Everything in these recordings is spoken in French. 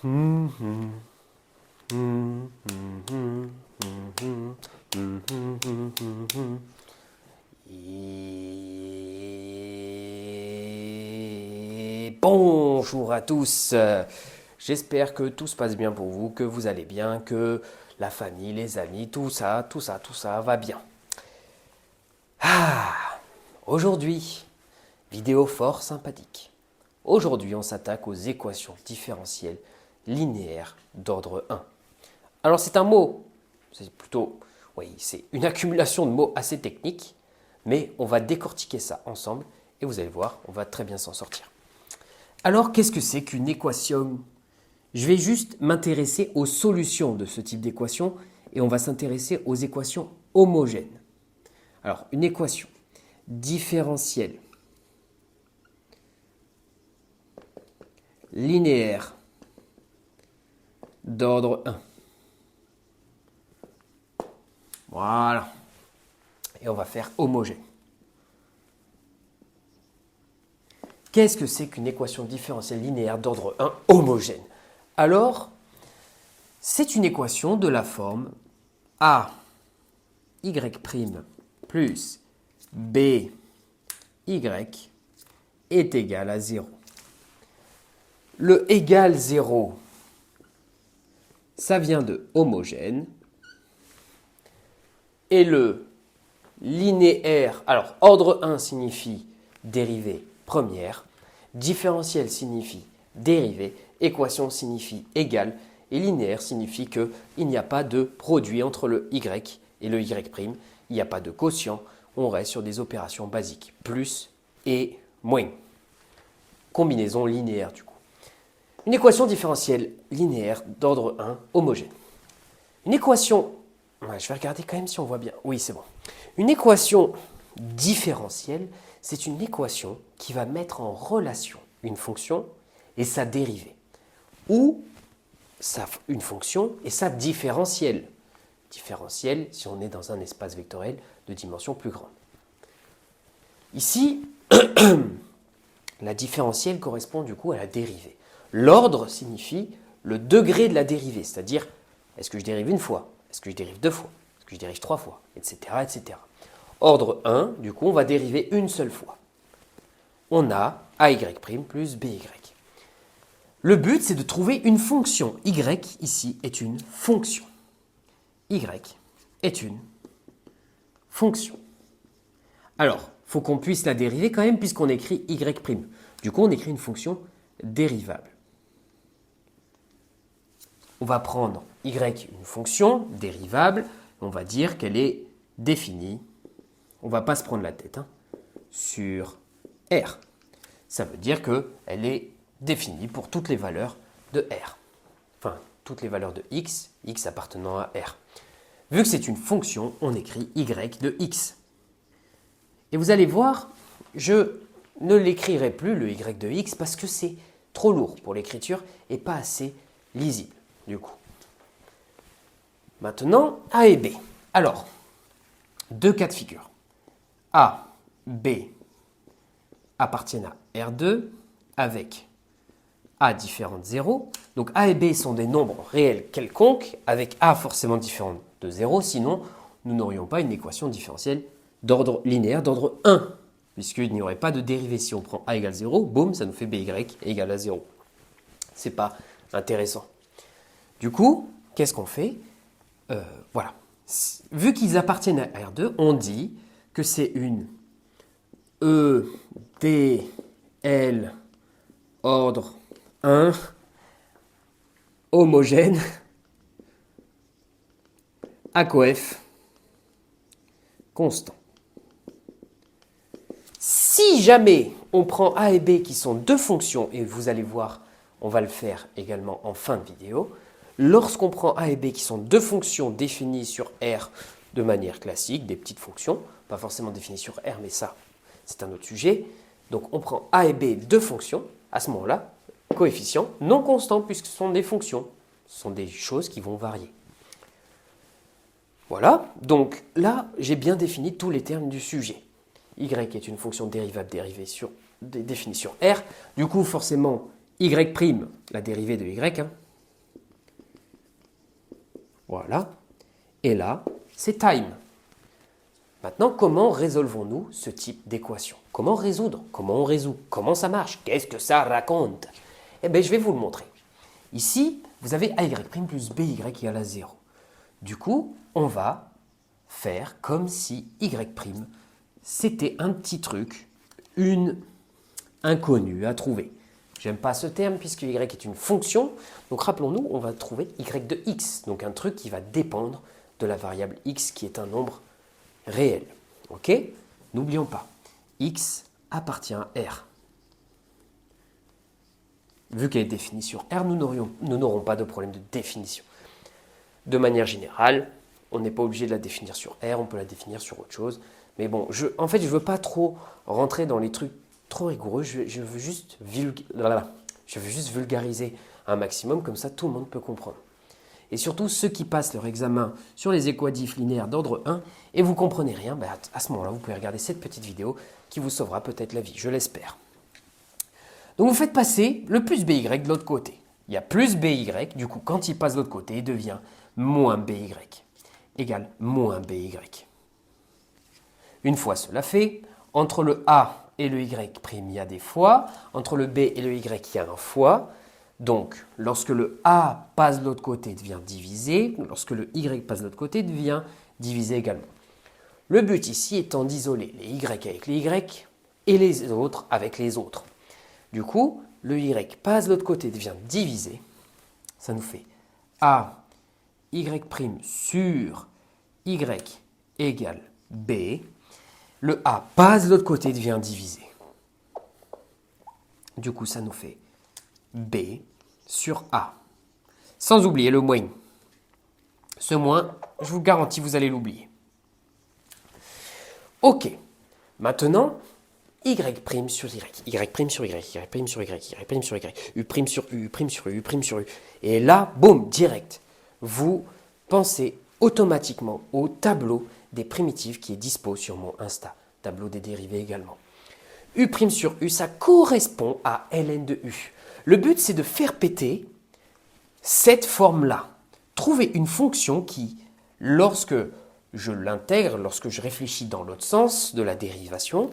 Et bonjour à tous, j'espère que tout se passe bien pour vous, que vous allez bien, que la famille, les amis, tout ça va bien. Aujourd'hui, vidéo fort sympathique. Aujourd'hui, on s'attaque aux équations différentielles linéaires d'ordre 1. Alors c'est un mot, c'est une accumulation de mots assez techniques, mais on va décortiquer ça ensemble et vous allez voir, on va très bien s'en sortir. Alors qu'est-ce que c'est qu'une équation? Je vais juste m'intéresser aux solutions de ce type d'équation et on va s'intéresser aux équations homogènes. Alors une équation différentielle linéaire d'ordre 1. Voilà. Et on va faire homogène. Qu'est-ce que c'est qu'une équation différentielle linéaire d'ordre 1 homogène? Alors, c'est une équation de la forme a y' plus b y est égal à 0. Le égal 0, ça vient de homogène. Et le linéaire, alors ordre 1 signifie dérivée première, différentiel signifie dérivée, équation signifie égale, et linéaire signifie qu'il n'y a pas de produit entre le y et le y', il n'y a pas de quotient, on reste sur des opérations basiques, plus et moins. Combinaison linéaire du coup. Une équation différentielle linéaire d'ordre 1 homogène. Une équation, je vais regarder quand même si on voit bien, oui c'est bon. Une équation différentielle, c'est une équation qui va mettre en relation une fonction et sa dérivée, ou une fonction et sa différentielle. Différentielle si on est dans un espace vectoriel de dimension plus grande. Ici, la différentielle correspond du coup à la dérivée. L'ordre signifie le degré de la dérivée, c'est-à-dire est-ce que je dérive une fois, est-ce que je dérive deux fois, est-ce que je dérive trois fois, etc., etc. Ordre 1, du coup, on va dériver une seule fois. On a AY' plus BY. Le but, c'est de trouver une fonction. Y, ici, est une fonction. Y est une fonction. Alors, il faut qu'on puisse la dériver quand même, puisqu'on écrit Y'. Du coup, on écrit une fonction dérivable. On va prendre y, une fonction dérivable, on va dire qu'elle est définie, on ne va pas se prendre la tête, sur R. Ça veut dire qu'elle est définie pour toutes les valeurs de R. Enfin, toutes les valeurs de x, x appartenant à R. Vu que c'est une fonction, on écrit y de x. Et vous allez voir, je ne l'écrirai plus, le y de x, parce que c'est trop lourd pour l'écriture et pas assez lisible. Du coup. Maintenant, A et B. Alors, deux cas de figure. A, B appartiennent à R2 avec A différent de 0. Donc A et B sont des nombres réels quelconques avec A forcément différent de 0. Sinon, nous n'aurions pas une équation différentielle d'ordre linéaire d'ordre 1. Puisqu'il n'y aurait pas de dérivée. Si on prend A égale 0, boum, ça nous fait BY égale à 0. C'est pas intéressant. Du coup, qu'est-ce qu'on fait? Voilà. Vu qu'ils appartiennent à R2, on dit que c'est une EDL ordre 1 homogène à coef constant. Si jamais on prend A et B qui sont deux fonctions, et vous allez voir, on va le faire également en fin de vidéo, lorsqu'on prend A et B qui sont deux fonctions définies sur R de manière classique, des petites fonctions, pas forcément définies sur R, mais ça, c'est un autre sujet. Donc on prend A et B deux fonctions, à ce moment-là, coefficients non constants, puisque ce sont des fonctions, ce sont des choses qui vont varier. Voilà, donc là, j'ai bien défini tous les termes du sujet. Y est une fonction dérivable définie sur R. Du coup, forcément, Y', la dérivée de Y, Voilà. Et là, c'est time. Maintenant, comment résolvons-nous ce type d'équation? Comment résoudre? Comment on résout? Comment ça marche? Qu'est-ce que ça raconte? Eh bien, je vais vous le montrer. Ici, vous avez AY' plus BY égale à 0. Du coup, on va faire comme si Y', c'était un petit truc, une inconnue à trouver. J'aime pas ce terme puisque Y est une fonction. Donc rappelons-nous, on va trouver Y de X. Donc un truc qui va dépendre de la variable X qui est un nombre réel. Ok? N'oublions pas, X appartient à R. Vu qu'elle est définie sur R, nous n'aurons pas de problème de définition. De manière générale, on n'est pas obligé de la définir sur R, on peut la définir sur autre chose. Mais bon, en fait, je ne veux pas trop rentrer dans les trucs trop rigoureux. Je veux juste vulgariser un maximum, comme ça tout le monde peut comprendre. Et surtout, ceux qui passent leur examen sur les équadifs linéaires d'ordre 1 et vous ne comprenez rien, à ce moment-là, vous pouvez regarder cette petite vidéo qui vous sauvera peut-être la vie, je l'espère. Donc vous faites passer le plus BY de l'autre côté. Il y a plus BY, du coup, quand il passe de l'autre côté, il devient moins BY égale moins BY. Une fois cela fait, entre le A et le Y', il y a des fois, entre le B et le Y, il y a un fois. Donc, lorsque le A passe de l'autre côté, il devient divisé. Lorsque le Y passe de l'autre côté, il devient divisé également. Le but ici étant d'isoler les Y avec les Y et les autres avec les autres. Du coup, le Y passe de l'autre côté, devient divisé. Ça nous fait A, Y' sur Y égale B. Le A passe de l'autre côté, devient divisé. Du coup, ça nous fait B sur A. Sans oublier le moins. Ce moins, je vous garantis, vous allez l'oublier. Ok. Maintenant, Y' sur Y, Y' sur Y, Y' sur Y, Y' sur Y, U' sur U, U' sur U, U' sur U. Et là, boum, direct. Vous pensez automatiquement au tableau des primitives qui est dispo sur mon Insta. Tableau des dérivés également. U' sur U, ça correspond à ln de U. Le but, c'est de faire péter cette forme-là. Trouver une fonction qui, lorsque je l'intègre, lorsque je réfléchis dans l'autre sens de la dérivation,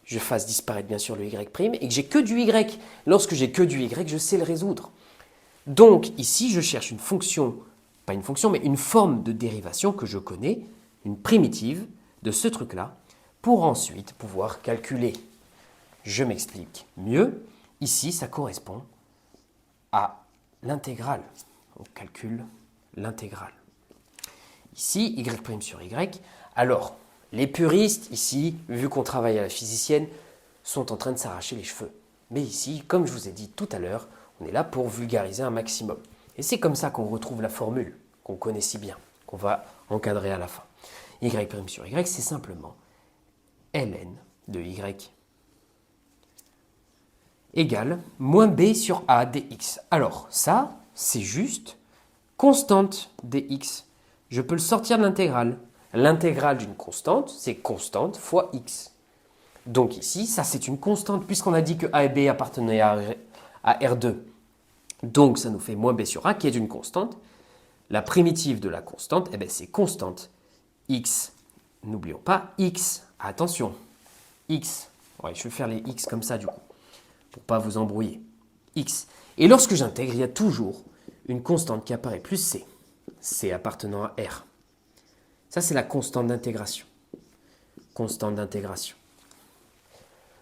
je fasse disparaître bien sûr le Y' et que j'ai que du Y. Lorsque j'ai que du Y, je sais le résoudre. Donc ici, je cherche une fonction, pas une fonction, mais une forme de dérivation que je connais, une primitive de ce truc-là, pour ensuite pouvoir calculer. Je m'explique mieux. Ici, ça correspond à l'intégrale. On calcule l'intégrale. Ici, Y' sur Y. Alors, les puristes, ici, vu qu'on travaille à la physicienne, sont en train de s'arracher les cheveux. Mais ici, comme je vous ai dit tout à l'heure, on est là pour vulgariser un maximum. Et c'est comme ça qu'on retrouve la formule qu'on connaît si bien, qu'on va encadrer à la fin. Y' sur Y, c'est simplement ln de Y égale moins B sur A dx. Alors, ça, c'est juste constante dx. Je peux le sortir de l'intégrale. L'intégrale d'une constante, c'est constante fois x. Donc ici, ça c'est une constante, puisqu'on a dit que A et B appartenaient à R2. Donc ça nous fait moins B sur A, qui est une constante. La primitive de la constante, eh bien, c'est constante x. N'oublions pas x. Attention, x. Ouais, je vais faire les x comme ça du coup, pour ne pas vous embrouiller. X. Et lorsque j'intègre, il y a toujours une constante qui apparaît plus C. C appartenant à R. Ça, c'est la constante d'intégration. Constante d'intégration.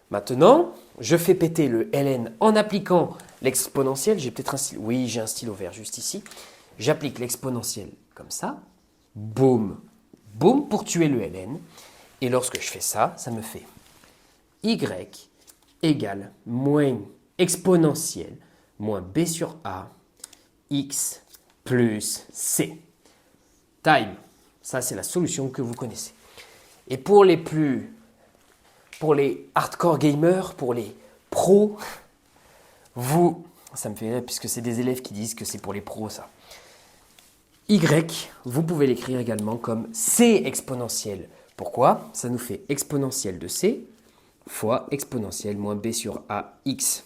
Maintenant, je fais péter le ln en appliquant l'exponentielle. J'ai peut-être un stylo. Oui, j'ai un stylo vert juste ici. J'applique l'exponentielle comme ça. Boum. Boum pour tuer le ln. Et lorsque je fais ça, ça me fait y égale moins exponentielle moins b sur a x plus c. Time. Ça, c'est la solution que vous connaissez. Et pour les hardcore gamers, pour les pros, ça me fait rire puisque c'est des élèves qui disent que c'est pour les pros ça. Y, vous pouvez l'écrire également comme c exponentielle. Pourquoi? Ça nous fait exponentielle de c fois exponentielle moins b sur ax.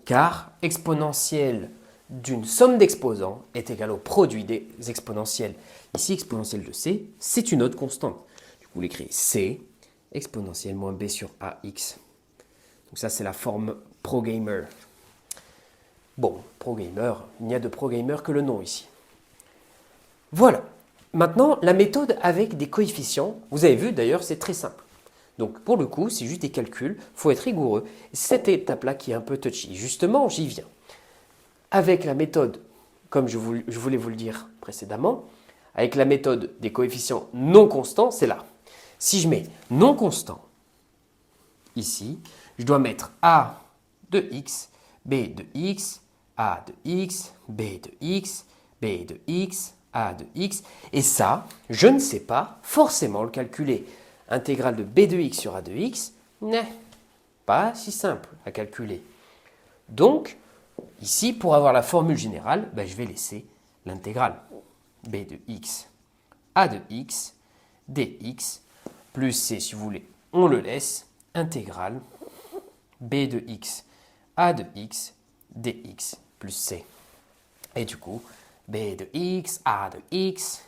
Car exponentielle d'une somme d'exposants est égal au produit des exponentielles. Ici, exponentielle de C, c'est une autre constante. Du coup, vous l'écrivez C exponentielle moins B sur AX. Donc ça, c'est la forme ProGamer. Bon, ProGamer, il n'y a de ProGamer que le nom ici. Voilà. Maintenant, la méthode avec des coefficients, vous avez vu d'ailleurs, c'est très simple. Donc pour le coup, c'est juste des calculs, il faut être rigoureux. Cette étape-là qui est un peu touchy, justement, j'y viens. Avec la méthode, comme je voulais vous le dire précédemment, avec la méthode des coefficients non constants, c'est là. Si je mets non constant ici, je dois mettre A de x, B de x, A de x, B de x, B de x, A de x. Et ça, je ne sais pas forcément le calculer. Intégrale de B de x sur A de x, n'est pas si simple à calculer. Donc, ici, pour avoir la formule générale, je vais laisser l'intégrale B de x, A de x, dx, plus c, si vous voulez, on le laisse, intégrale B de x, A de x, dx, plus c. Et du coup, B de x, A de x,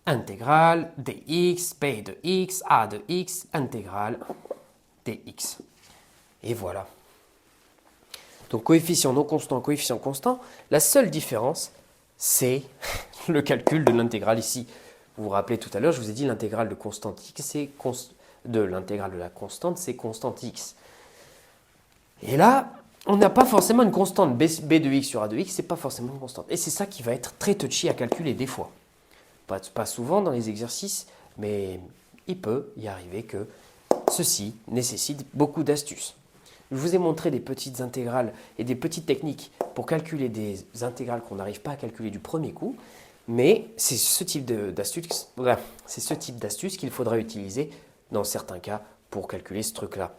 intégrale dx, B de x, A de x, intégrale dx. Et voilà. Donc coefficient non constant, coefficient constant, la seule différence, c'est le calcul de l'intégrale ici. Vous vous rappelez tout à l'heure, je vous ai dit l'intégrale de constante x, c'est de l'intégrale de la constante, c'est constante x. Et là, on n'a pas forcément une constante. B de x sur A de x, c'est pas forcément une constante. Et c'est ça qui va être très touchy à calculer des fois. Pas souvent dans les exercices, mais il peut y arriver que ceci nécessite beaucoup d'astuces. Je vous ai montré des petites intégrales et des petites techniques pour calculer des intégrales qu'on n'arrive pas à calculer du premier coup, mais c'est ce type d'astuce qu'il faudra utiliser dans certains cas pour calculer ce truc-là.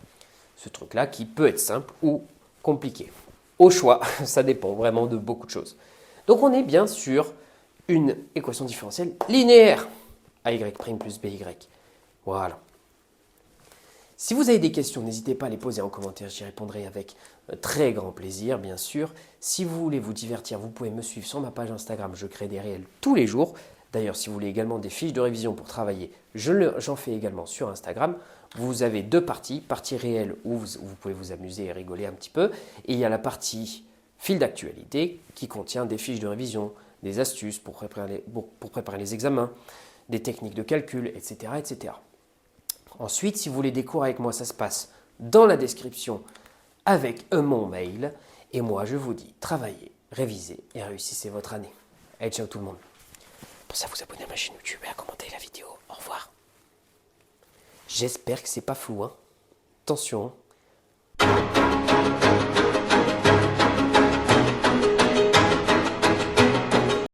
Ce truc-là qui peut être simple ou compliqué. Au choix, ça dépend vraiment de beaucoup de choses. Donc on est bien sur une équation différentielle linéaire. AY' plus BY. Voilà. Si vous avez des questions, n'hésitez pas à les poser en commentaire, j'y répondrai avec très grand plaisir, bien sûr. Si vous voulez vous divertir, vous pouvez me suivre sur ma page Instagram, je crée des réels tous les jours. D'ailleurs, si vous voulez également des fiches de révision pour travailler, j'en fais également sur Instagram. Vous avez deux parties, partie réelle où vous pouvez vous amuser et rigoler un petit peu, et il y a la partie fil d'actualité qui contient des fiches de révision, des astuces pour préparer les examens, des techniques de calcul, etc., etc. Ensuite, si vous voulez des cours avec moi, ça se passe dans la description avec mon mail. Et moi, je vous dis, travaillez, révisez et réussissez votre année. Allez, ciao tout le monde. Pensez à vous abonner à ma chaîne YouTube et à commenter la vidéo. Au revoir. J'espère que c'est pas flou, hein. Attention.